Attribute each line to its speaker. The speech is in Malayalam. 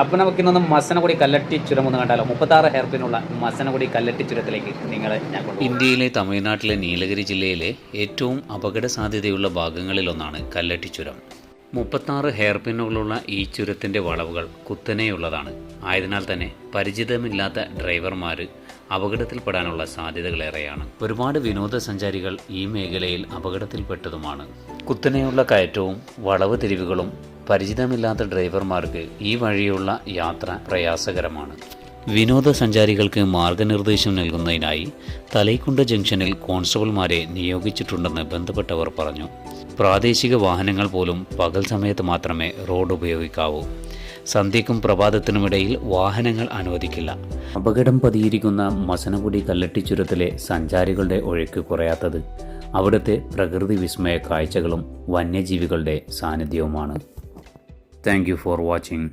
Speaker 1: അപ്പോൾ നമുക്കിന്നൊന്ന് മസനഗുഡി കല്ലട്ടി ചുരം ഒന്ന് കണ്ടാലോ. 36 ഹെയർ പിന്നുള്ള മസനഗുഡി കല്ലട്ടി ചുരത്തിലേക്ക് നിങ്ങളെ ഞാൻ കൊണ്ടുപോകും.
Speaker 2: ഇന്ത്യയിലെ തമിഴ്നാട്ടിലെ നീലഗിരി ജില്ലയിലെ ഏറ്റവും അപകട സാധ്യതയുള്ള ഭാഗങ്ങളിലൊന്നാണ് കല്ലട്ടി ചുരം. 36 ഹെയർ പിന്നുകളുള്ള ഈ ചുരത്തിൻ്റെ വളവുകൾ കുത്തനെയുള്ളതാണ്. ആയതിനാൽ തന്നെ പരിചിതമില്ലാത്ത ഡ്രൈവർമാർ അപകടത്തിൽപ്പെടാനുള്ള സാധ്യതകളേറെയാണ്. ഒരുപാട് വിനോദസഞ്ചാരികൾ ഈ മേഖലയിൽ അപകടത്തിൽപ്പെട്ടതുമാണ്. കുത്തനെയുള്ള കയറ്റവും വളവ് തിരിവുകളും പരിചിതമില്ലാത്ത ഡ്രൈവർമാർക്ക് ഈ വഴിയുള്ള യാത്ര പ്രയാസകരമാണ്. വിനോദസഞ്ചാരികൾക്ക് മാർഗനിർദ്ദേശം നൽകുന്നതിനായി തലൈക്കുണ്ട് ജംഗ്ഷനിൽ കോൺസ്റ്റബിൾമാരെ നിയോഗിച്ചിട്ടുണ്ടെന്ന് ബന്ധപ്പെട്ടവർ പറഞ്ഞു. പ്രാദേശിക വാഹനങ്ങൾ പോലും പകൽ സമയത്ത് മാത്രമേ റോഡ് ഉപയോഗിക്കാവൂ. സന്ധ്യയ്ക്കും പ്രഭാതത്തിനുമിടയിൽ വാഹനങ്ങൾ അനുവദിക്കില്ല. അപകടം പതിയിരിക്കുന്ന മസനഗുഡി കല്ലട്ടി ചുരത്തിലെ സഞ്ചാരികളുടെ ഒഴുക്ക് കുറയാത്തത് അവിടുത്തെ പ്രകൃതി വിസ്മയ കാഴ്ചകളും വന്യജീവികളുടെ സാന്നിധ്യവുമാണ്. Thank you for watching.